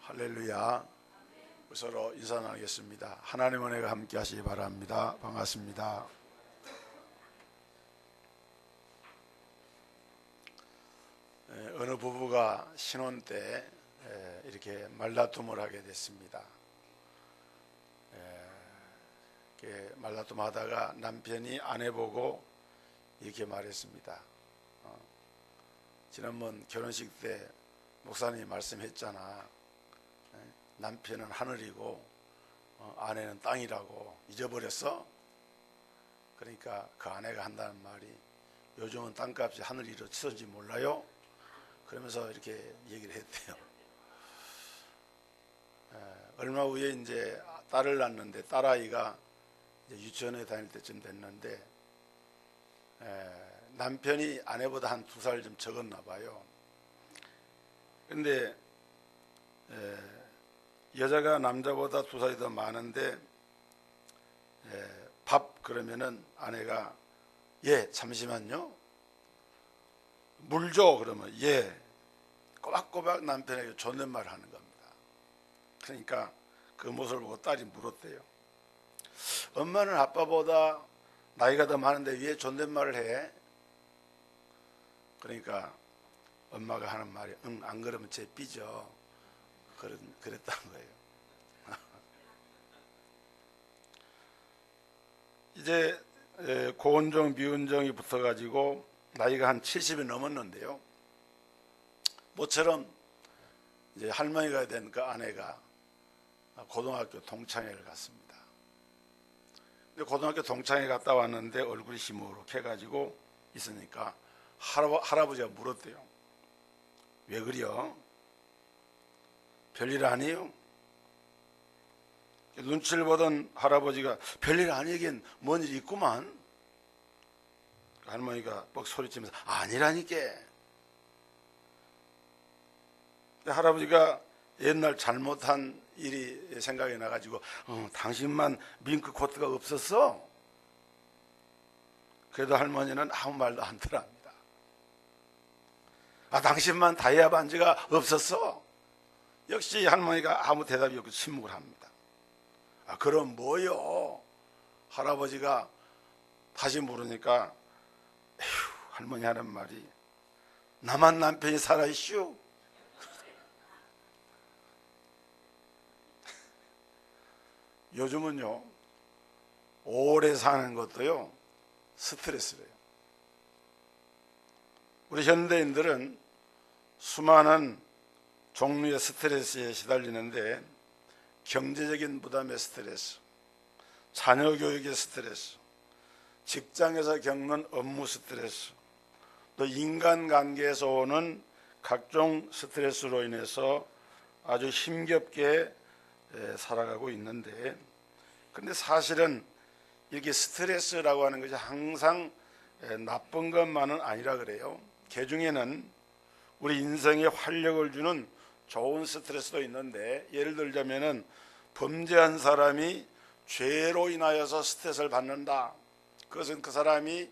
할렐루야. 서로 인사 나누겠습니다. 하나님 은혜가 함께 하시기 바랍니다. 반갑습니다. 어느 부부가 신혼 때 이렇게 말다툼을 하게 됐습니다. 이렇게 말다툼 하다가 남편이 아내 보고 이렇게 말했습니다. 지난번 결혼식 때 목사님이 말씀했잖아. 남편은 하늘이고 아내는 땅이라고 잊어버렸어? 그러니까 그 아내가 한다는 말이 요즘은 땅값이 하늘 위로 치솟는지 몰라요? 그러면서 이렇게 얘기를 했대요. 얼마 후에 이제 딸을 낳았는데 딸아이가 이제 유치원에 다닐 때쯤 됐는데 남편이 아내보다 한 2살 좀 적었나 봐요. 근데 여자가 남자보다 2살이 더 많은데 밥 그러면은 아내가 예 잠시만요 물 줘 그러면 예 꼬박꼬박 남편에게 존댓말을 하는 겁니다. 그러니까 그 모습을 보고 딸이 물었대요. 엄마는 아빠보다 나이가 더 많은데 왜 존댓말을 해? 그러니까 엄마가 하는 말이 응 안 그러면 쟤 삐져 그랬다는 거예요. 이제 고운정 미운정이 붙어가지고 나이가 한 70이 넘었는데요. 모처럼 이제 할머니가 된 그 아내가 고등학교 동창회를 갔습니다. 근데 고등학교 동창회 갔다 왔는데 얼굴이 시무룩해가지고 있으니까 할아버지가 물었대요. 왜 그래요? 별일 아니에요? 눈치를 보던 할아버지가 별일 아니긴 뭔 일이 있구만. 할머니가 뻑 소리치면서 아니라니까. 할아버지가 옛날 잘못한 일이 생각이 나가지고 당신만 밍크 코트가 없었어? 그래도 할머니는 아무 말도 안 들어합니다. 당신만 다이아 반지가 없었어? 역시 할머니가 아무 대답이 없고 침묵을 합니다. 그럼 뭐요? 할아버지가 다시 물으니까 에휴, 할머니 하는 말이 나만 남편이 살아있슈? 요즘은요 오래 사는 것도요 스트레스래요. 우리 현대인들은 수많은 종류의 스트레스에 시달리는데 경제적인 부담의 스트레스, 자녀 교육의 스트레스, 직장에서 겪는 업무 스트레스, 또 인간관계에서 오는 각종 스트레스로 인해서 아주 힘겹게 살아가고 있는데, 그런데 사실은 이렇게 스트레스라고 하는 것이 항상 나쁜 것만은 아니라 그래요. 그중에는 우리 인생에 활력을 주는 좋은 스트레스도 있는데, 예를 들자면은 범죄한 사람이 죄로 인하여서 스트레스를 받는다. 그것은 그 사람이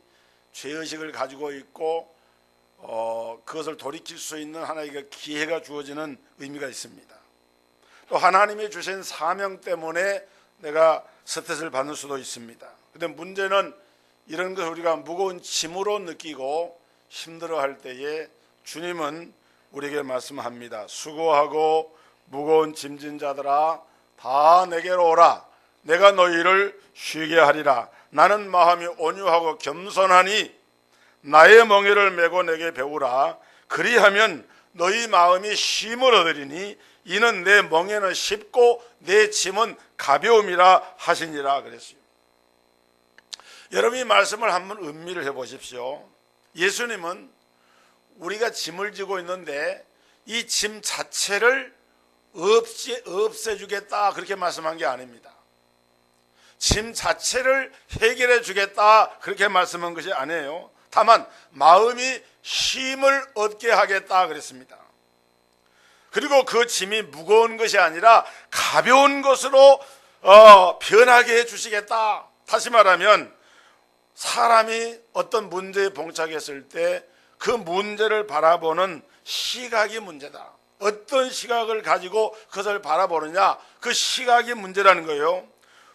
죄의식을 가지고 있고 그것을 돌이킬 수 있는 하나의 기회가 주어지는 의미가 있습니다. 또 하나님이 주신 사명 때문에 내가 스트레스를 받을 수도 있습니다. 그런데 문제는 이런 것을 우리가 무거운 짐으로 느끼고 힘들어할 때에 주님은 우리에게 말씀합니다. 수고하고 무거운 짐진 자들아 다 내게로 오라. 내가 너희를 쉬게 하리라. 나는 마음이 온유하고 겸손하니 나의 멍에를 메고 내게 배우라. 그리하면 너희 마음이 쉼을 얻으리니 이는 내 멍에는 쉽고 내 짐은 가벼움이라 하시니라 그랬어요. 여러분 이 말씀을 한번 음미를 해보십시오. 예수님은 우리가 짐을 지고 있는데 이 짐 자체를 없애주겠다 그렇게 말씀한 게 아닙니다. 짐 자체를 해결해 주겠다 그렇게 말씀한 것이 아니에요. 다만 마음이 쉼을 얻게 하겠다 그랬습니다. 그리고 그 짐이 무거운 것이 아니라 가벼운 것으로 변하게 해주시겠다. 다시 말하면 사람이 어떤 문제에 봉착했을 때 그 문제를 바라보는 시각이 문제다. 어떤 시각을 가지고 그것을 바라보느냐, 그 시각이 문제라는 거예요.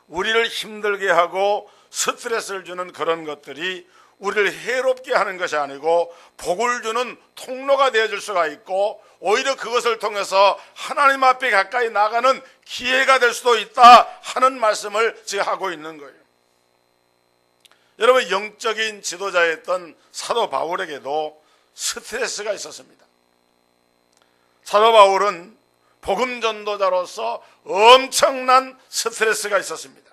우리를 힘들게 하고 스트레스를 주는 그런 것들이 우리를 해롭게 하는 것이 아니고 복을 주는 통로가 되어줄 수가 있고, 오히려 그것을 통해서 하나님 앞에 가까이 나가는 기회가 될 수도 있다 하는 말씀을 지금 하고 있는 거예요. 여러분, 영적인 지도자였던 사도 바울에게도 스트레스가 있었습니다. 사도 바울은 복음 전도자로서 엄청난 스트레스가 있었습니다.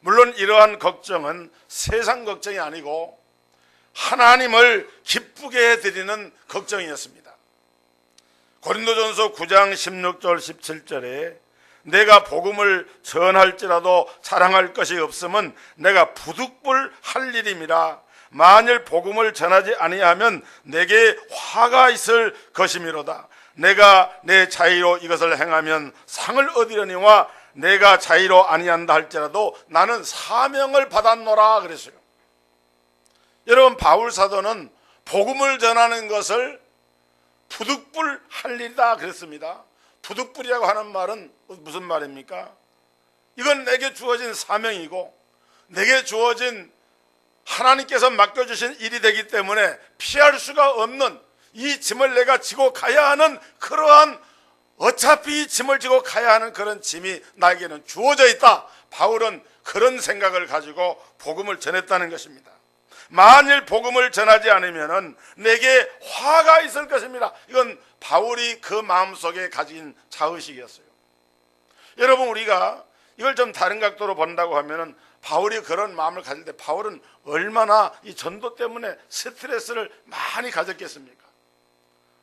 물론 이러한 걱정은 세상 걱정이 아니고 하나님을 기쁘게 해드리는 걱정이었습니다. 고린도전서 9장 16절 17절에 내가 복음을 전할지라도 자랑할 것이 없음은 내가 부득불 할 일임이라. 만일 복음을 전하지 아니하면 내게 화가 있을 것이미로다. 내가 내 자의로 이것을 행하면 상을 얻으려니와 내가 자의로 아니한다 할지라도 나는 사명을 받았노라 그랬어요. 여러분, 바울 사도는 복음을 전하는 것을 부득불 할 일이다 그랬습니다. 부득불이라고 하는 말은 무슨 말입니까? 이건 내게 주어진 사명이고 내게 주어진 하나님께서 맡겨주신 일이 되기 때문에 피할 수가 없는 이 짐을 내가 지고 가야 하는, 그러한 어차피 이 짐을 지고 가야 하는 그런 짐이 나에게는 주어져 있다. 바울은 그런 생각을 가지고 복음을 전했다는 것입니다. 만일 복음을 전하지 않으면 내게 화가 있을 것입니다. 이건 바울이 그 마음속에 가진 자의식이었어요. 여러분, 우리가 이걸 좀 다른 각도로 본다고 하면 바울이 그런 마음을 가질 때 바울은 얼마나 이 전도 때문에 스트레스를 많이 가졌겠습니까?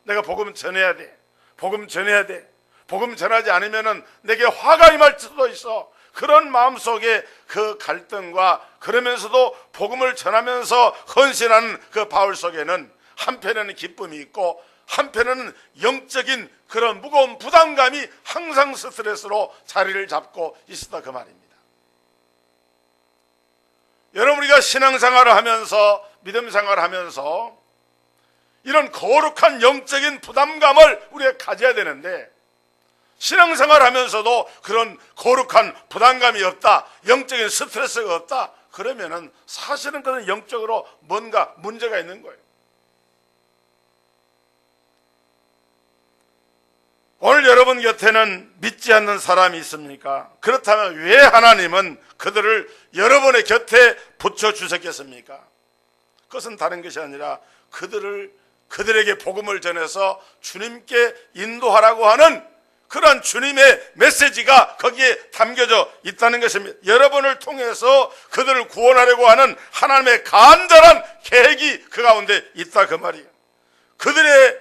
내가 복음 전해야 돼. 복음 전해야 돼. 복음 전하지 않으면 내게 화가 임할 수도 있어. 그런 마음속에 그 갈등과, 그러면서도 복음을 전하면서 헌신하는 그 바울 속에는 한편에는 기쁨이 있고 한편에는 영적인 그런 무거운 부담감이 항상 스트레스로 자리를 잡고 있었다 그 말입니다. 여러분, 우리가 신앙생활을 하면서, 믿음 생활을 하면서 이런 거룩한 영적인 부담감을 우리가 가져야 되는데, 신앙생활을 하면서도 그런 거룩한 부담감이 없다, 영적인 스트레스가 없다, 그러면은 사실은 그런 영적으로 뭔가 문제가 있는 거예요. 오늘 여러분 곁에는 믿지 않는 사람이 있습니까? 그렇다면 왜 하나님은 그들을 여러분의 곁에 붙여주셨겠습니까? 그것은 다른 것이 아니라 그들에게 복음을 전해서 주님께 인도하라고 하는 그런 주님의 메시지가 거기에 담겨져 있다는 것입니다. 여러분을 통해서 그들을 구원하려고 하는 하나님의 간절한 계획이 그 가운데 있다 그 말이에요. 그들의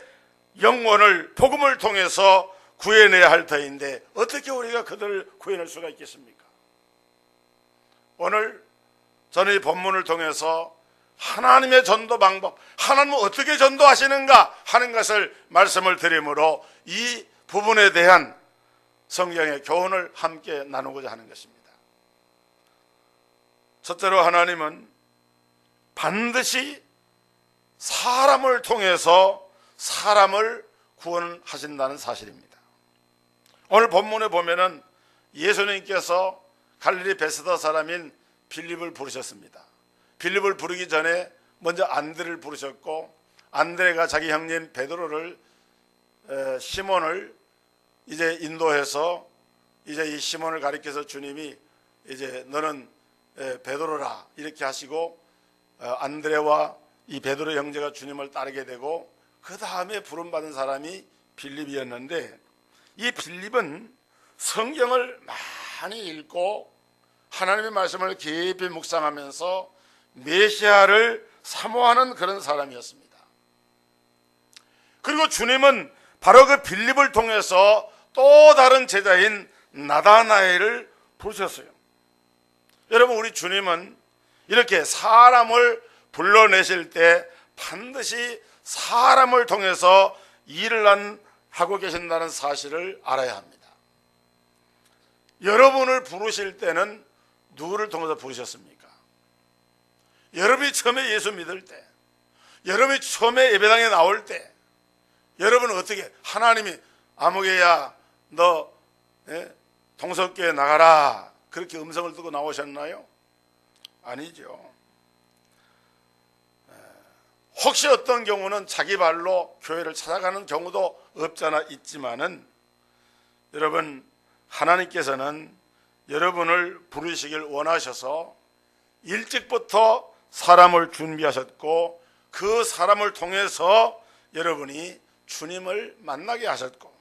영혼을 복음을 통해서 구해내야 할 터인데 어떻게 우리가 그들을 구해낼 수가 있겠습니까? 오늘 저는 이 본문을 통해서 하나님의 전도 방법, 하나님은 어떻게 전도하시는가 하는 것을 말씀을 드리므로 이 부분에 대한 성경의 교훈을 함께 나누고자 하는 것입니다. 첫째로, 하나님은 반드시 사람을 통해서 사람을 구원하신다는 사실입니다. 오늘 본문에 보면은 예수님께서 갈릴리 베세다 사람인 빌립을 부르셨습니다. 빌립을 부르기 전에 먼저 안드레를 부르셨고, 안드레가 자기 형님 베드로를, 시몬을 이제 인도해서 이제 이 시몬을 가리켜서 주님이 이제 너는 베드로라 이렇게 하시고, 안드레와 이 베드로 형제가 주님을 따르게 되고, 그 다음에 부름받은 사람이 빌립이었는데, 이 빌립은 성경을 많이 읽고 하나님의 말씀을 깊이 묵상하면서 메시아를 사모하는 그런 사람이었습니다. 그리고 주님은 바로 그 빌립을 통해서 또 다른 제자인 나다나엘을 부르셨어요. 여러분, 우리 주님은 이렇게 사람을 불러내실 때 반드시 사람을 통해서 일을 하고 계신다는 사실을 알아야 합니다. 여러분을 부르실 때는 누구를 통해서 부르셨습니까? 여러분이 처음에 예수 믿을 때, 여러분이 처음에 예배당에 나올 때, 여러분은 어떻게 하나님이 아무개야 너 동석교회 나가라 그렇게 음성을 듣고 나오셨나요? 아니죠. 혹시 어떤 경우는 자기 발로 교회를 찾아가는 경우도 없잖아 있지만은 여러분, 하나님께서는 여러분을 부르시길 원하셔서 일찍부터 사람을 준비하셨고 그 사람을 통해서 여러분이 주님을 만나게 하셨고,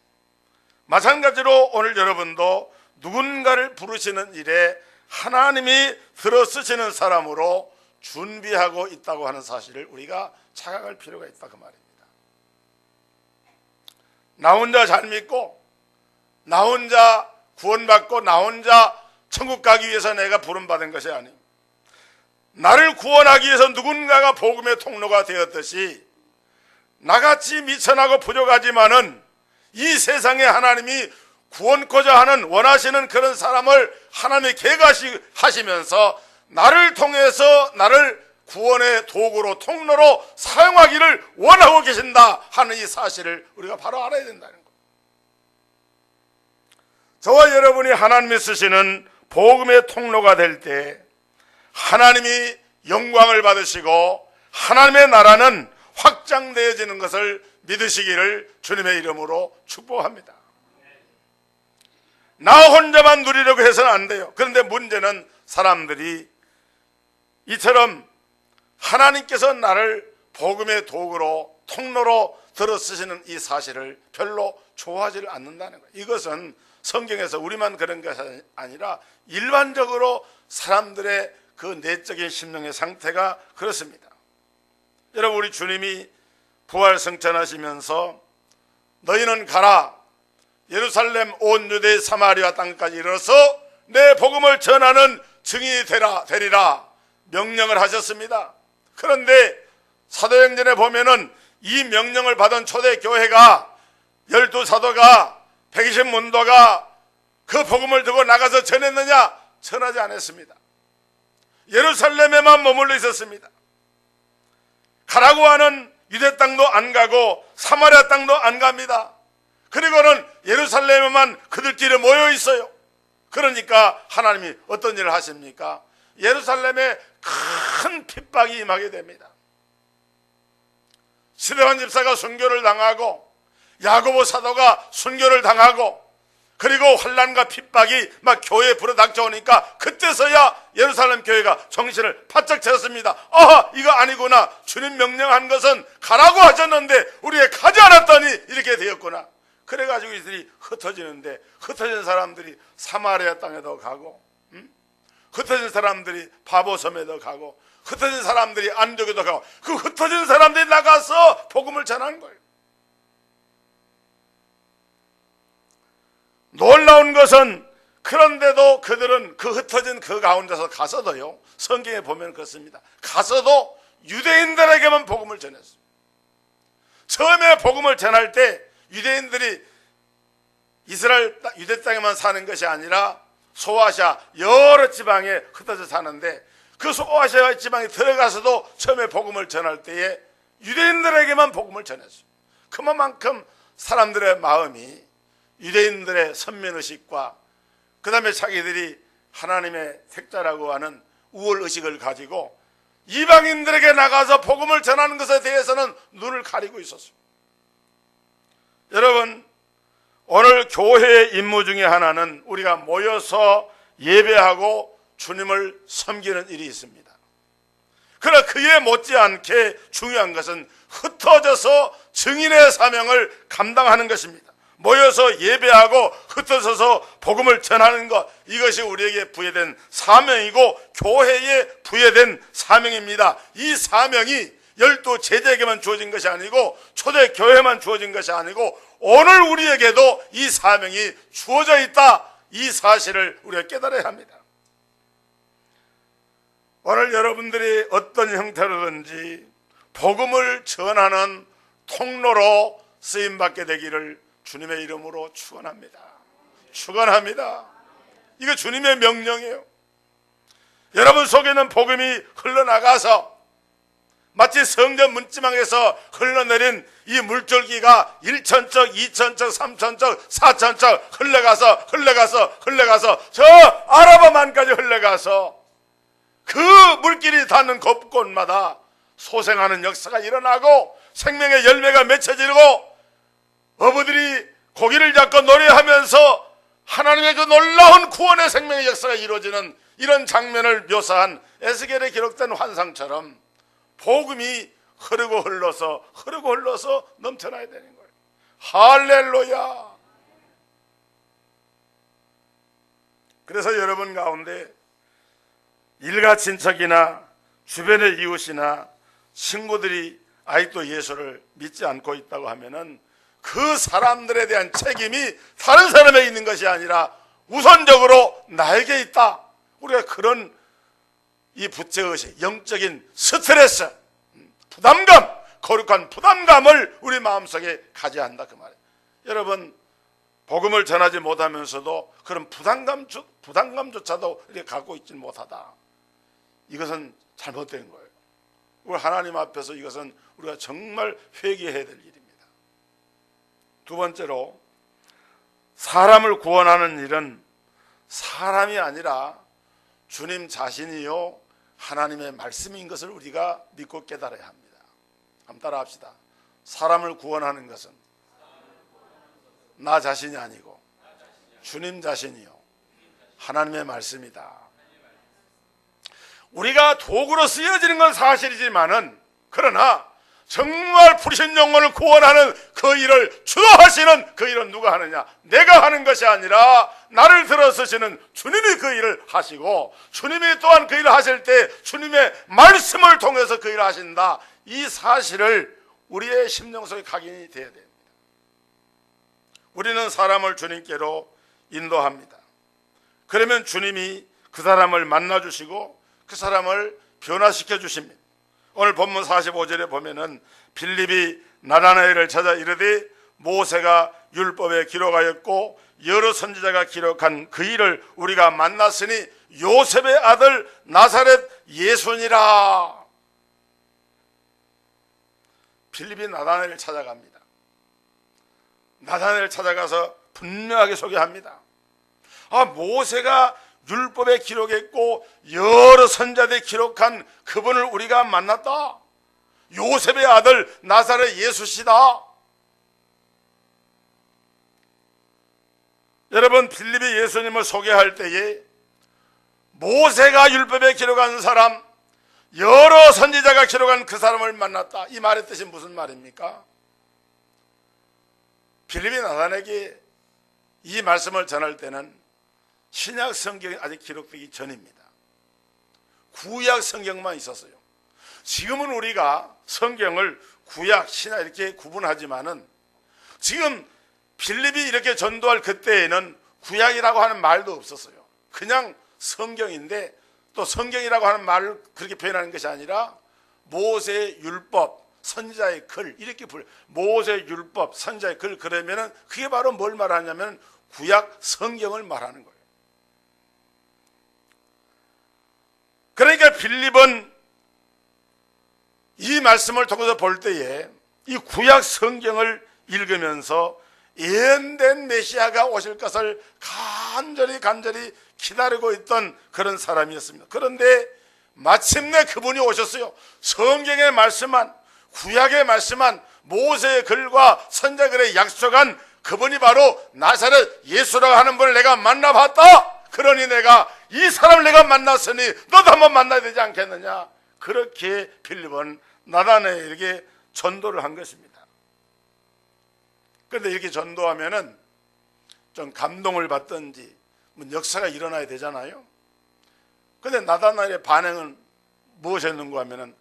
마찬가지로 오늘 여러분도 누군가를 부르시는 일에 하나님이 들어쓰시는 사람으로 준비하고 있다고 하는 사실을 우리가 착각할 필요가 있다 그 말입니다. 나 혼자 잘 믿고 나 혼자 구원받고 나 혼자 천국 가기 위해서 내가 부름받은 것이 아닙니다. 나를 구원하기 위해서 누군가가 복음의 통로가 되었듯이 나같이 미천하고 부족하지만은 이 세상에 하나님이 구원코자 하는 원하시는 그런 사람을 하나님이 계획하시면서 나를 통해서 나를 구원의 도구로 통로로 사용하기를 원하고 계신다 하는 이 사실을 우리가 바로 알아야 된다는 거예요. 저와 여러분이 하나님이 쓰시는 복음의 통로가 될 때 하나님이 영광을 받으시고 하나님의 나라는 확장되어지는 것을 믿으시기를 주님의 이름으로 축복합니다. 나 혼자만 누리려고 해서는 안 돼요. 그런데 문제는 사람들이 이처럼 하나님께서 나를 복음의 도구로 통로로 들어 쓰시는 이 사실을 별로 좋아하지 않는다는 거예요. 이것은 성경에서 우리만 그런 것이 아니라 일반적으로 사람들의 그 내적인 심령의 상태가 그렇습니다. 여러분, 우리 주님이 부활 승천하시면서 너희는 가라 예루살렘 온 유대 사마리아 땅까지 이르러서 내 복음을 전하는 증인이 되리라 명령을 하셨습니다. 그런데 사도행전에 보면은 이 명령을 받은 초대교회가 12사도가 120문도가 그 복음을 들고 나가서 전했느냐? 전하지 않았습니다. 예루살렘에만 머물러 있었습니다. 가라고 하는 유대 땅도 안 가고 사마리아 땅도 안 갑니다. 그리고는 예루살렘에만 그들끼리 모여 있어요. 그러니까 하나님이 어떤 일을 하십니까? 예루살렘에 큰 핍박이 임하게 됩니다. 스데반 집사가 순교를 당하고 야고보 사도가 순교를 당하고 그리고 환난과 핍박이 막 교회에 불어닥쳐오니까 그때서야 예루살렘 교회가 정신을 바짝 차렸습니다. 이거 아니구나. 주님 명령한 것은 가라고 하셨는데 우리가 가지 않았더니 이렇게 되었구나. 그래가지고 이들이 흩어지는데 흩어진 사람들이 사마리아 땅에도 가고 흩어진 사람들이 바보섬에도 가고 흩어진 사람들이 안디옥에도 가고 그 흩어진 사람들이 나가서 복음을 전하는 거예요. 놀라운 것은 그런데도 그들은 그 흩어진 그 가운데서 가서도요, 성경에 보면 그렇습니다. 가서도 유대인들에게만 복음을 전했어요. 처음에 복음을 전할 때 유대인들이 이스라엘 유대 땅에만 사는 것이 아니라 소아시아 여러 지방에 흩어져 사는데 그 소아시아 지방에 들어가서도 처음에 복음을 전할 때에 유대인들에게만 복음을 전했어요. 그만큼 사람들의 마음이 유대인들의 선민의식과 그 다음에 자기들이 하나님의 택자라고 하는 우월의식을 가지고 이방인들에게 나가서 복음을 전하는 것에 대해서는 눈을 가리고 있었어요. 여러분, 오늘 교회의 임무 중에 하나는 우리가 모여서 예배하고 주님을 섬기는 일이 있습니다. 그러나 그에 못지않게 중요한 것은 흩어져서 증인의 사명을 감당하는 것입니다. 모여서 예배하고 흩어져서 복음을 전하는 것, 이것이 우리에게 부여된 사명이고 교회에 부여된 사명입니다. 이 사명이 12 제자에게만 주어진 것이 아니고 초대교회만 주어진 것이 아니고 오늘 우리에게도 이 사명이 주어져 있다, 이 사실을 우리가 깨달아야 합니다. 오늘 여러분들이 어떤 형태로든지 복음을 전하는 통로로 쓰임받게 되기를 주님의 이름으로 축원합니다. 축원합니다. 이거 주님의 명령이에요. 여러분 속에는 복음이 흘러나가서 마치 성전 문지방에서 흘러내린 이 물줄기가 1,000척, 2,000척, 3,000척, 4,000척 흘러가서 저 아라바만까지 흘러가서 그 물길이 닿는 곳곳마다 소생하는 역사가 일어나고 생명의 열매가 맺혀지고 어부들이 고기를 잡고 노래하면서 하나님의 그 놀라운 구원의 생명의 역사가 이루어지는 이런 장면을 묘사한 에스겔에 기록된 환상처럼 복음이 흐르고 흘러서 넘쳐나야 되는 거예요. 할렐루야. 그래서 여러분 가운데 일가 친척이나 주변의 이웃이나 친구들이 아직도 예수를 믿지 않고 있다고 하면은 그 사람들에 대한 책임이 다른 사람에게 있는 것이 아니라 우선적으로 나에게 있다. 우리가 그런 이 부채의식, 영적인 스트레스, 부담감, 거룩한 부담감을 우리 마음속에 가져야 한다 그 말이에요. 여러분 복음을 전하지 못하면서도 그런 부담감조차도 이렇게 갖고 있지 못하다. 이것은 잘못된 거예요. 우리 하나님 앞에서 이것은 우리가 정말 회개해야 될 일입니다. 두 번째로 사람을 구원하는 일은 사람이 아니라 주님 자신이요 하나님의 말씀인 것을 우리가 믿고 깨달아야 합니다. 한번 따라 합시다. 사람을 구원하는 것은 나 자신이 아니고 주님 자신이요 하나님의 말씀이다. 우리가 도구로 쓰여지는 건 사실이지만은 그러나 정말 부르신 영혼을 구원하는 그 일을 주도하시는 그 일은 누가 하느냐? 내가 하는 것이 아니라 나를 들어서시는 주님이 그 일을 하시고 주님이 또한 그 일을 하실 때 주님의 말씀을 통해서 그 일을 하신다. 이 사실을 우리의 심령 속에 각인이 되어야 됩니다. 우리는 사람을 주님께로 인도합니다. 그러면 주님이 그 사람을 만나주시고 그 사람을 변화시켜 주십니다. 오늘 본문 45절에 보면은 빌립이 나다나엘을 찾아 이르되 모세가 율법에 기록하였고 여러 선지자가 기록한 그 일을 우리가 만났으니 요셉의 아들 나사렛 예수니라. 빌립이 나다나엘을 찾아갑니다. 나다나엘을 찾아가서 분명하게 소개합니다. 모세가 율법에 기록했고 여러 선자들이 기록한 그분을 우리가 만났다. 요셉의 아들 나사렛 예수시다. 여러분 빌립이 예수님을 소개할 때에 모세가 율법에 기록한 사람, 여러 선지자가 기록한 그 사람을 만났다. 이 말의 뜻이 무슨 말입니까? 빌립이 나다나엘에게 이 말씀을 전할 때는 신약 성경이 아직 기록되기 전입니다. 구약 성경만 있었어요. 지금은 우리가 성경을 구약, 신약 이렇게 구분하지만은 지금 빌립이 이렇게 전도할 그때에는 구약이라고 하는 말도 없었어요. 그냥 성경인데 또 성경이라고 하는 말을 그렇게 표현하는 것이 아니라 모세의 율법, 선지자의 글 이렇게 모세의 율법, 선지자의 글 그러면은 그게 바로 뭘 말하냐면 구약 성경을 말하는 거예요. 그러니까 빌립은 이 말씀을 통해서 볼 때에 이 구약 성경을 읽으면서 예언된 메시아가 오실 것을 간절히 기다리고 있던 그런 사람이었습니다. 그런데 마침내 그분이 오셨어요. 성경의 말씀한, 구약의 말씀한, 모세의 글과 선자글에 약속한 그분이 바로 나사렛 예수라고 하는 분을 내가 만나봤다. 그러니 내가 이 사람을 내가 만났으니 너도 한번 만나야 되지 않겠느냐. 그렇게 빌립은 나다나엘에게 전도를 한 것입니다. 그런데 이렇게 전도하면은 좀 감동을 받든지 역사가 일어나야 되잖아요. 그런데 나다나엘의 반응은 무엇이었는가 하면은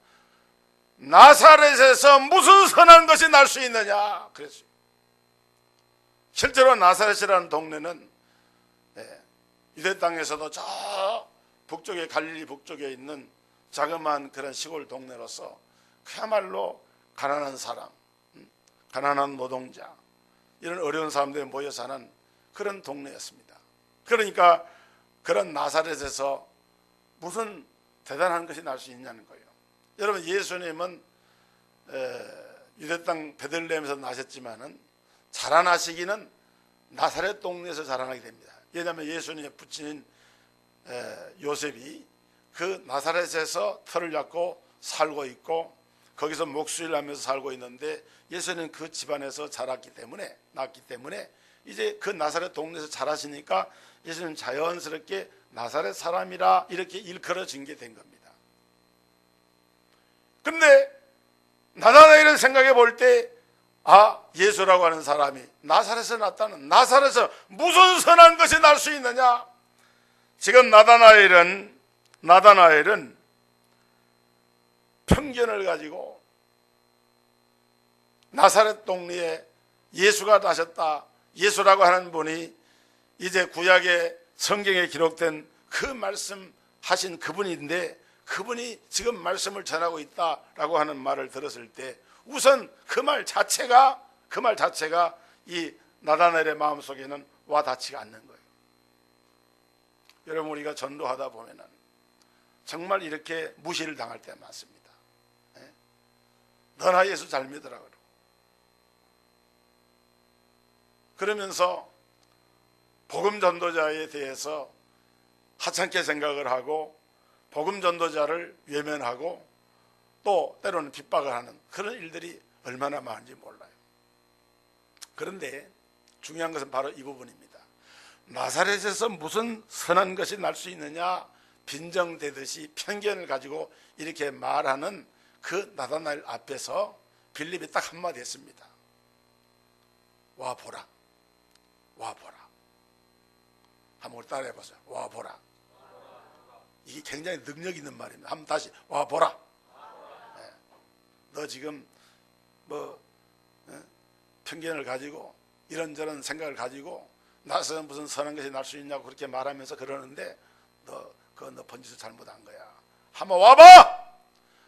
나사렛에서 무슨 선한 것이 날 수 있느냐 그랬어요. 실제로 나사렛이라는 동네는 유대 땅에서도 저 북쪽에 갈릴리 북쪽에 있는 자그마한 그런 시골 동네로서 그야말로 가난한 사람, 가난한 노동자 이런 어려운 사람들이 모여 사는 그런 동네였습니다. 그러니까 그런 나사렛에서 무슨 대단한 것이 날 수 있냐는 거예요. 여러분, 예수님은 유대 땅 베들레헴에서 나셨지만은 자라나시기는 나사렛 동네에서 자라나게 됩니다. 왜냐하면 예수님의 부친인 요셉이 그 나사렛에서 터를 잡고 살고 있고 거기서 목수일 하면서 살고 있는데, 예수님은 그 집안에서 낳았기 때문에 이제 그 나사렛 동네에서 자라시니까 예수님은 자연스럽게 나사렛 사람이라 이렇게 일컬어진 게 된 겁니다. 근데 나다나엘은 생각해 볼 때, 예수라고 하는 사람이 나사렛에서 났다는, 나사렛에서 무슨 선한 것이 날 수 있느냐? 지금 나다나엘은 편견을 가지고 나사렛 동네에 예수가 나셨다, 예수라고 하는 분이 이제 구약의 성경에 기록된 그 말씀하신 그분인데, 그분이 지금 말씀을 전하고 있다라고 하는 말을 들었을 때, 우선 그 말 자체가 이 나다나엘의 마음속에는 와 닿지가 않는 거예요. 여러분, 우리가 전도하다 보면은 정말 이렇게 무시를 당할 때가 많습니다. 너나 예수 잘 믿으라 그러면서 복음 전도자에 대해서 하찮게 생각을 하고 복음 전도자를 외면하고 또 때로는 핍박을 하는 그런 일들이 얼마나 많은지 몰라요. 그런데 중요한 것은 바로 이 부분입니다. 나사렛에서 무슨 선한 것이 날 수 있느냐, 빈정대듯이 편견을 가지고 이렇게 말하는 그 나다나엘 앞에서 빌립이 딱 한마디 했습니다. 와 보라, 와 보라. 한번 따라해 보세요. 와 보라. 이게 굉장히 능력 있는 말입니다. 한번 다시 와 보라. 너 지금 편견을 가지고 이런저런 생각을 가지고 나서 무슨 선한 것이 날 수 있냐고 그렇게 말하면서 그러는데, 너 번지수 잘못한 거야. 한번 와봐.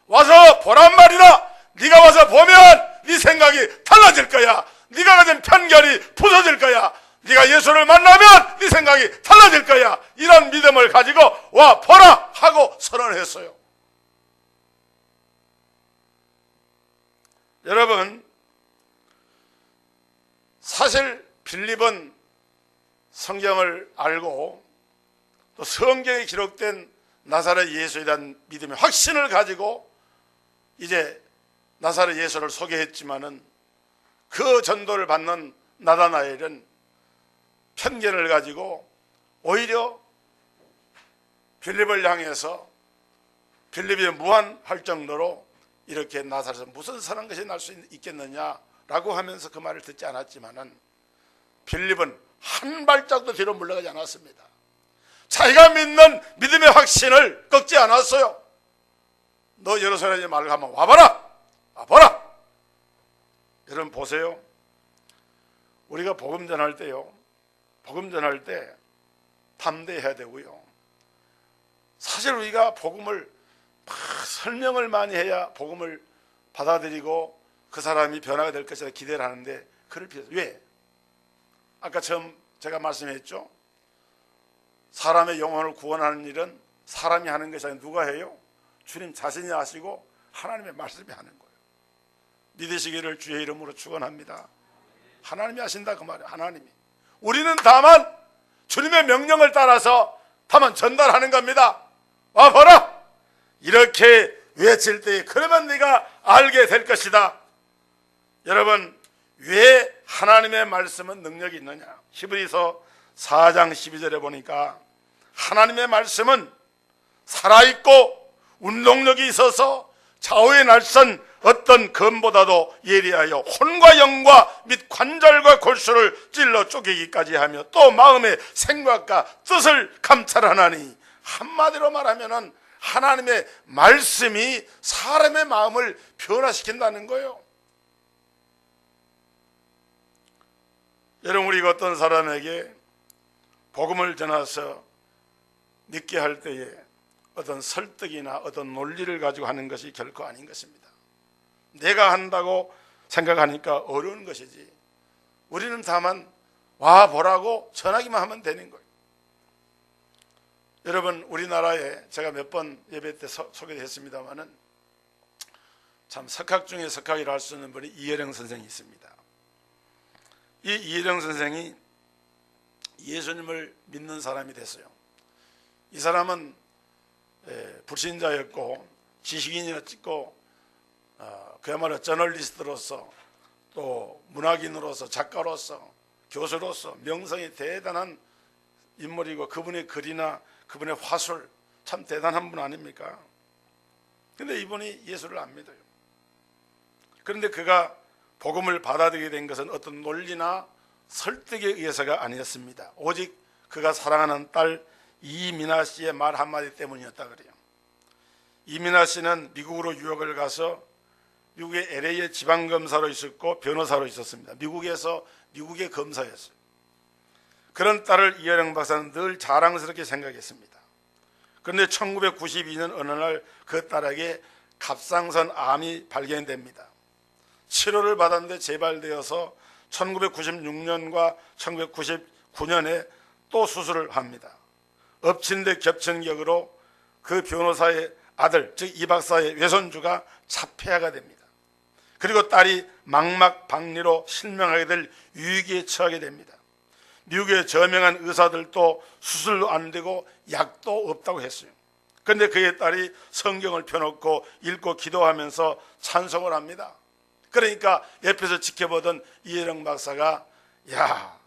와서 보란 말이다. 네가 와서 보면 네 생각이 달라질 거야. 네가 가진 편견이 부서질 거야. 네가 예수를 만나면 네 생각이 달라질 거야. 이런 믿음을 가지고 와 보라 하고 선언했어요. 여러분, 사실 빌립은 성경을 알고 또 성경에 기록된 나사렛 예수에 대한 믿음의 확신을 가지고 이제 나사렛 예수를 소개했지만은, 그 전도를 받는 나다나엘은 편견을 가지고 오히려 빌립을 향해서 빌립이 무한할 정도로 이렇게 나사렛에서 무슨 선한 것이 날 수 있겠느냐라고 하면서 그 말을 듣지 않았지만은, 빌립은 한 발짝도 뒤로 물러가지 않았습니다. 자기가 믿는 믿음의 확신을 꺾지 않았어요. 너 예루살렘에 말을 하면 와봐라, 와봐라. 여러분 보세요. 우리가 복음 전할 때요, 복음 전할 때 담대해야 되고요. 사실 우리가 복음을 설명을 많이 해야 복음을 받아들이고 그 사람이 변화가 될 것이라 기대를 하는데, 그럴 필요 없어요. 왜? 아까 처음 제가 말씀했죠. 사람의 영혼을 구원하는 일은 사람이 하는 것이 아니라 누가 해요? 주님 자신이 하시고 하나님의 말씀이 하는 거예요. 믿으시기를 주의 이름으로 축원합니다. 하나님이 하신다 그 말이에요. 하나님이. 우리는 다만 주님의 명령을 따라서 다만 전달하는 겁니다. 와 보라, 이렇게 외칠 때 그러면 네가 알게 될 것이다. 여러분, 왜 하나님의 말씀은 능력이 있느냐? 히브리서 4장 12절에 보니까 하나님의 말씀은 살아있고 운동력이 있어서 좌우의 날선 어떤 검보다도 예리하여 혼과 영과 및 관절과 골수를 찔러 쪼개기까지 하며 또 마음의 생각과 뜻을 감찰하나니, 한마디로 말하면은 하나님의 말씀이 사람의 마음을 변화시킨다는 거예요. 여러분, 우리가 어떤 사람에게 복음을 전해서 믿게 할 때에 어떤 설득이나 어떤 논리를 가지고 하는 것이 결코 아닌 것입니다. 내가 한다고 생각하니까 어려운 것이지, 우리는 다만 와 보라고 전하기만 하면 되는 거예요. 여러분, 우리나라에 제가 몇 번 예배 때 소개했습니다마는 참 석학 중에 석학이라 할 수 있는 분이 이혜령 선생이 있습니다. 이 이혜령 선생이 예수님을 믿는 사람이 됐어요. 이 사람은 불신자였고 지식인이었고 그야말로 저널리스트로서 또 문학인으로서 작가로서 교수로서 명성이 대단한 인물이고 그분의 글이나 그분의 화술 참 대단한 분 아닙니까? 그런데 이분이 예수를 안 믿어요. 그런데 그가 복음을 받아들이게 된 것은 어떤 논리나 설득에 의해서가 아니었습니다. 오직 그가 사랑하는 딸 이민아 씨의 말 한마디 때문이었다 그래요. 이민아 씨는 미국으로 유학을 가서 미국의 LA의 지방검사로 있었고 변호사로 있었습니다. 미국의 검사였어요. 그런 딸을 이혜령 박사는 늘 자랑스럽게 생각했습니다. 그런데 1992년 어느 날 그 딸에게 갑상선 암이 발견됩니다. 치료를 받았는데 재발되어서 1996년과 1999년에 또 수술을 합니다. 엎친 데 겹친 격으로 그 변호사의 아들, 즉 이 박사의 외손주가 차폐하가 됩니다. 그리고 딸이 망막박리로 실명하게 될 위기에 처하게 됩니다. 미국의 저명한 의사들도 수술도 안 되고 약도 없다고 했어요. 그런데 그의 딸이 성경을 펴놓고 읽고 기도하면서 찬송을 합니다. 그러니까 옆에서 지켜보던 이혜령 박사가 야,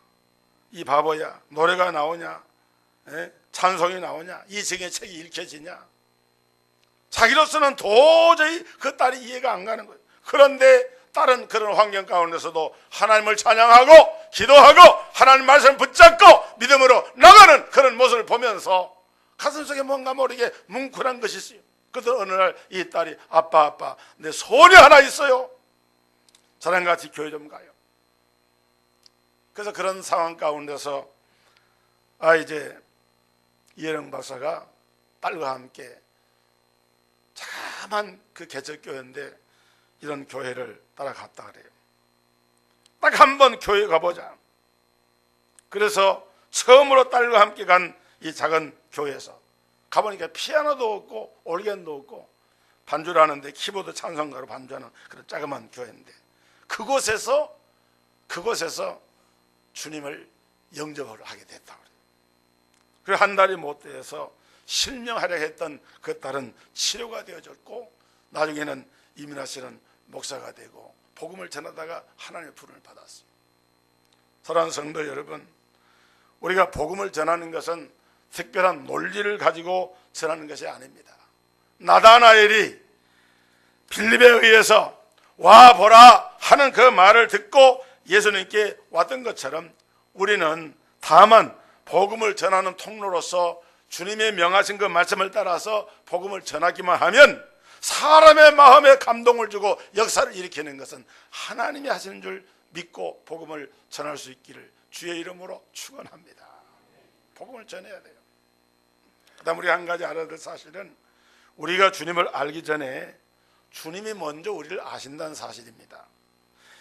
이 바보야, 노래가 나오냐, 찬송이 나오냐, 이 성의 책이 읽혀지냐. 자기로서는 도저히 그 딸이 이해가 안 가는 거예요. 그런데 딸은 그런 환경 가운데서도 하나님을 찬양하고 기도하고 하나님 말씀을 붙잡고 믿음으로 나가는 그런 모습을 보면서 가슴속에 뭔가 모르게 뭉클한 것이 있어요. 그래서 어느 날 이 딸이 아빠 내 소원이 하나 있어요. 저랑 같이 교회 좀 가요. 그래서 그런 상황 가운데서 이제 이혜령 박사가 딸과 함께 자그마한 그 개척교회인데 이런 교회를 따라갔다 그래요. 딱 한 번 교회 가보자. 그래서 처음으로 딸과 함께 간 이 작은 교회에서 가보니까 피아노도 없고 오르겐도 없고 반주를 하는데 키보드 찬송가로 반주하는 그런 자그마한 교회인데 그곳에서 주님을 영접을 하게 됐다 그래요. 그리고 한 달이 못 돼서 실명하려 했던 그 딸은 치료가 되어졌고 나중에는 이민아 씨는 목사가 되고 복음을 전하다가 하나님의 부름을 받았어요. 사랑하는 성도 여러분, 우리가 복음을 전하는 것은 특별한 논리를 가지고 전하는 것이 아닙니다. 나다나엘이 빌립에 의해서 와보라 하는 그 말을 듣고 예수님께 왔던 것처럼 우리는 다만 복음을 전하는 통로로서 주님의 명하신 그 말씀을 따라서 복음을 전하기만 하면 사람의 마음에 감동을 주고 역사를 일으키는 것은 하나님이 하시는 줄 믿고 복음을 전할 수 있기를 주의 이름으로 축원합니다. 복음을 전해야 돼요. 그다음 우리 한 가지 알아야 될 사실은 우리가 주님을 알기 전에 주님이 먼저 우리를 아신다는 사실입니다.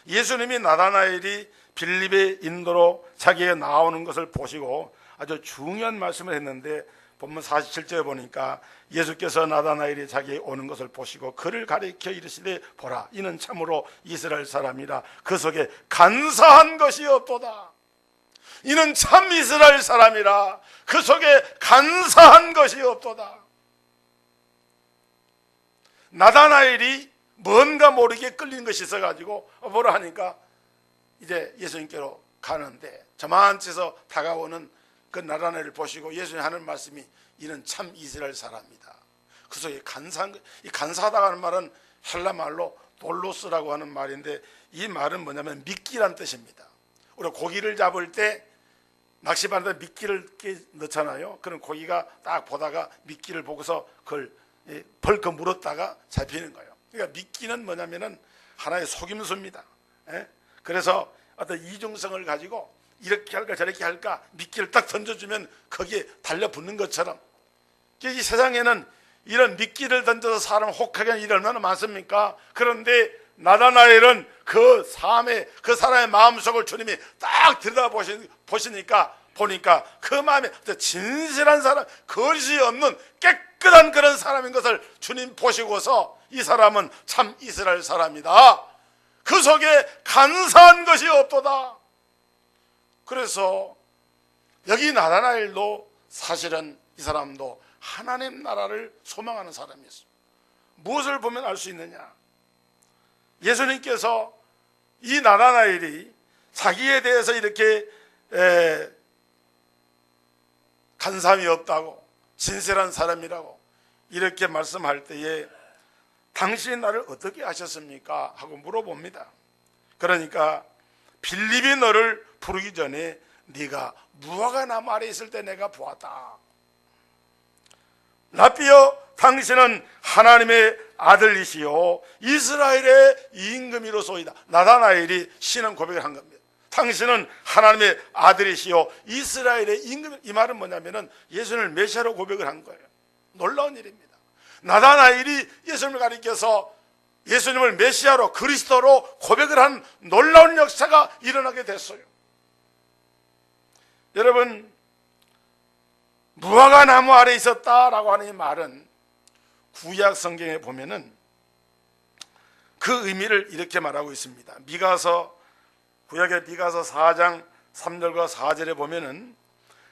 예수님이 나다나엘이 빌립의 인도로 자기가 나오는 것을 보시고 아주 중요한 말씀을 했는데 본문 47절에 보니까 예수께서 나다나엘이 자기에게 오는 것을 보시고 그를 가리켜 이르시되 보라 이는 참으로 이스라엘 사람이라 그 속에 간사한 것이 없도다. 이는 참 이스라엘 사람이라 그 속에 간사한 것이 없도다. 나다나엘이 뭔가 모르게 끌리는 것이 있어가지고 보라 하니까 이제 예수님께로 가는데 저만치서 다가오는 그 나다나엘을 보시고 예수님 하는 말씀이 이는 참 이스라엘 사람이다. 그 속에 간사한 것, 이 간사하다고 하는 말은 헬라 말로 돌로스라고 하는 말인데 이 말은 뭐냐면 미끼란 뜻입니다. 우리가 고기를 잡을 때 낚시바늘에 미끼를 넣잖아요. 그럼 고기가 딱 보다가 미끼를 보고서 그걸 벌컥 물었다가 잡히는 거예요. 그러니까 미끼는 뭐냐면은 하나의 속임수입니다. 그래서 어떤 이중성을 가지고 이렇게 할까 저렇게 할까 미끼를 딱 던져주면 거기에 달려붙는 것처럼 이 세상에는 이런 미끼를 던져서 사람을 혹하게 하는 일이 얼마나 많습니까? 그런데 나다나엘은 그 사람의 마음속을 주님이 딱 들여다보시니까 보니까 그 마음에 진실한 사람, 거짓이 없는 깨끗한 그런 사람인 것을 주님 보시고서 이 사람은 참 이스라엘 사람이다, 그 속에 간사한 것이 없도다. 그래서 여기 나다나엘도 사실은 이 사람도 하나님 나라를 소망하는 사람이었어요. 무엇을 보면 알 수 있느냐? 예수님께서 이 나다나엘이 자기에 대해서 이렇게 간사함이 없다고, 진실한 사람이라고 이렇게 말씀할 때에 당신이 나를 어떻게 아셨습니까? 하고 물어봅니다. 그러니까 빌립이 너를 부르기 전에 네가 무화과 나무 아래 있을 때 내가 보았다. 라삐여, 당신은 하나님의 아들이시요 이스라엘의 임금이로소이다. 나다나엘이 신앙 고백을 한 겁니다. 당신은 하나님의 아들이시요 이스라엘의 임금. 이 말은 뭐냐면은 예수님을 메시아로 고백을 한 거예요. 놀라운 일입니다. 나다나엘이 예수님을 가리켜서 예수님을 메시아로, 그리스도로 고백을 한 놀라운 역사가 일어나게 됐어요. 여러분, 무화과 나무 아래 있었다라고 하는 이 말은 구약 성경에 보면은 그 의미를 이렇게 말하고 있습니다. 구약의 미가서 4장 3절과 4절에 보면은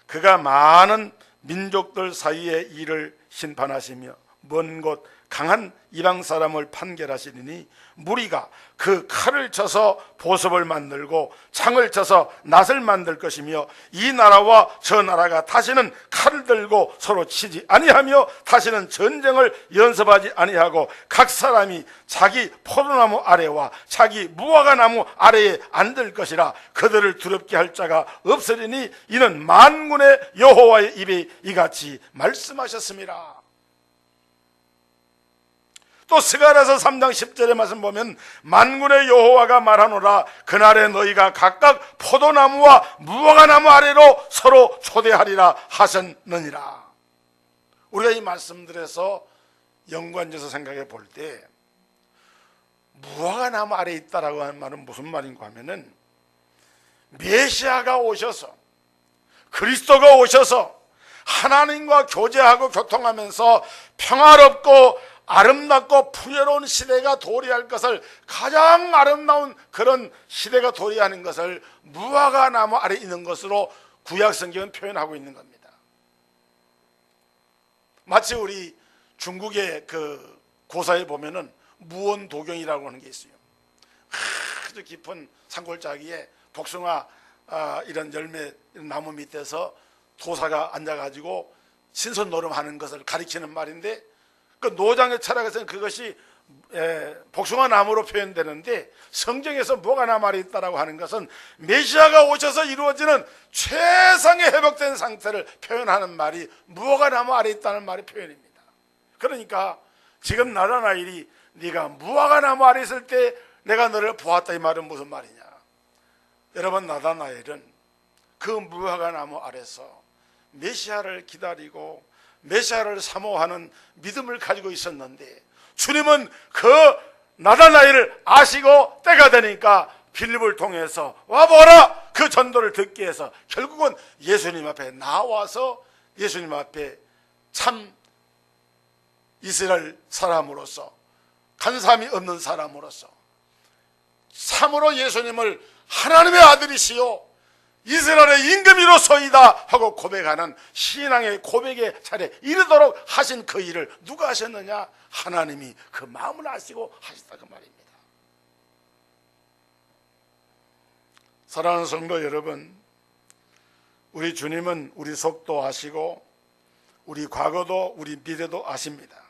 그가 많은 민족들 사이에 일을 심판하시며 먼 곳 강한 이방 사람을 판결하시리니 무리가 그 칼을 쳐서 보습을 만들고 창을 쳐서 낫을 만들 것이며 이 나라와 저 나라가 다시는 칼을 들고 서로 치지 아니하며 다시는 전쟁을 연습하지 아니하고 각 사람이 자기 포도나무 아래와 자기 무화과 나무 아래에 앉을 것이라. 그들을 두렵게 할 자가 없으리니 이는 만군의 여호와의 입에 이같이 말씀하셨습니다. 또 스가랴서 3장 10절의 말씀 보면 만군의 여호와가 말하노라. 그날에 너희가 각각 포도나무와 무화과 나무 아래로 서로 초대하리라 하셨느니라. 우리가 이 말씀들에서 연관져서 생각해 볼 때 무화과 나무 아래에 있다라고 하는 말은 무슨 말인가 하면은 메시아가 오셔서, 그리스도가 오셔서 하나님과 교제하고 교통하면서 평화롭고 아름답고 풍요로운 시대가 도래할 것을, 가장 아름다운 그런 시대가 도래하는 것을 무화과 나무 아래 있는 것으로 구약 성경은 표현하고 있는 겁니다. 마치 우리 중국의 그 고사에 보면은 무언도경이라고 하는 게 있어요. 아주 깊은 산골짜기에 복숭아 이런 열매 나무 밑에서 도사가 앉아가지고 신선 노름하는 것을 가리키는 말인데, 그 노장의 철학에서는 그것이 복숭아 나무로 표현되는데 성경에서 무화과 나무 아래 있다라고 하는 것은 메시아가 오셔서 이루어지는 최상의 회복된 상태를 표현하는 말이 무화과 나무 아래 있다는 말의 표현입니다. 그러니까 지금 나다나엘이 네가 무화과 나무 아래 있을 때 내가 너를 보았다, 이 말은 무슨 말이냐? 여러분, 나다나엘은 그 무화과 나무 아래서 메시아를 기다리고 메시아를 사모하는 믿음을 가지고 있었는데 주님은 그 나다나엘을 아시고 때가 되니까 빌립을 통해서 와보라, 그 전도를 듣게 해서 결국은 예수님 앞에 나와서 예수님 앞에 참 이스라엘 사람으로서, 간사함이 없는 사람으로서 참으로 예수님을 하나님의 아들이시요 이스라엘의 임금이로소이다 하고 고백하는 신앙의 고백의 차례에 이르도록 하신 그 일을 누가 하셨느냐? 하나님이 그 마음을 아시고 하셨다, 그 말입니다. 사랑하는 성도 여러분, 우리 주님은 우리 속도 아시고 우리 과거도 우리 미래도 아십니다.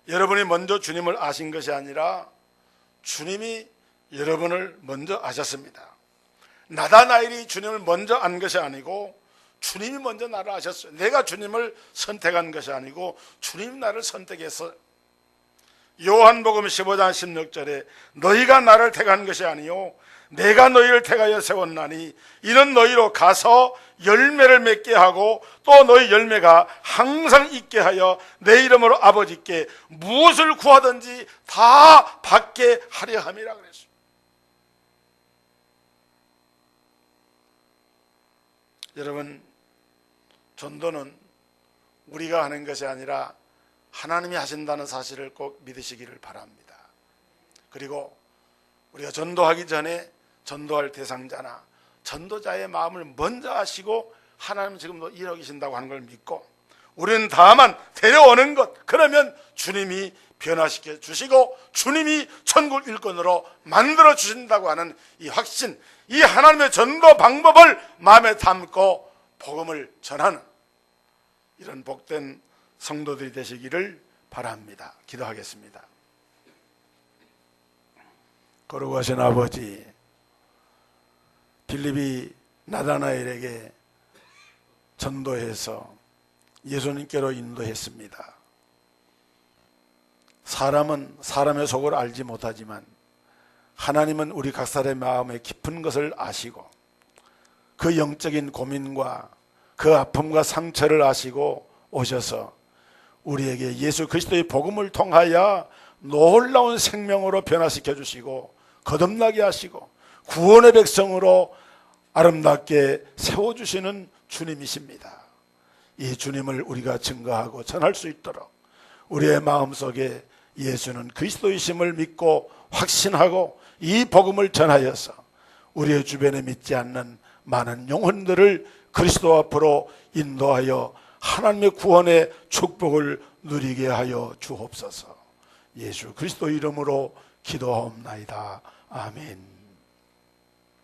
여러분이 먼저 주님을 아신 것이 아니라 주님이 여러분을 먼저 아셨습니다. 나다나엘이 주님을 먼저 안 것이 아니고 주님이 먼저 나를 아셨어요. 내가 주님을 선택한 것이 아니고 주님이 나를 선택해서. 요한복음 15장 16절에 너희가 나를 택한 것이 아니요 내가 너희를 택하여 세웠나니 이는 너희로 가서 열매를 맺게 하고 또 너희 열매가 항상 있게 하여 내 이름으로 아버지께 무엇을 구하든지 다 받게 하려 함이라 그랬어요. 여러분, 전도는 우리가 하는 것이 아니라 하나님이 하신다는 사실을 꼭 믿으시기를 바랍니다. 그리고 우리가 전도하기 전에 전도할 대상자나 전도자의 마음을 먼저 아시고 하나님 지금도 일하고 계신다고 하는 걸 믿고 우리는 다만 데려오는 것, 그러면 주님이 변화시켜 주시고 주님이 천국 일꾼으로 만들어 주신다고 하는 이 확신, 이 하나님의 전도 방법을 마음에 담고 복음을 전하는 이런 복된 성도들이 되시기를 바랍니다. 기도하겠습니다. 거룩하신 아버지, 빌립이 나다나엘에게 전도해서 예수님께로 인도했습니다. 사람은 사람의 속을 알지 못하지만 하나님은 우리 각 사람의 마음의 깊은 것을 아시고 그 영적인 고민과 그 아픔과 상처를 아시고 오셔서 우리에게 예수 그리스도의 복음을 통하여 놀라운 생명으로 변화시켜 주시고 거듭나게 하시고 구원의 백성으로 아름답게 세워주시는 주님이십니다. 이 주님을 우리가 증거하고 전할 수 있도록 우리의 마음속에 예수는 그리스도이심을 믿고 확신하고 이 복음을 전하여서 우리의 주변에 믿지 않는 많은 영혼들을 그리스도 앞으로 인도하여 하나님의 구원의 축복을 누리게 하여 주옵소서. 예수 그리스도 이름으로 기도하옵나이다. 아멘.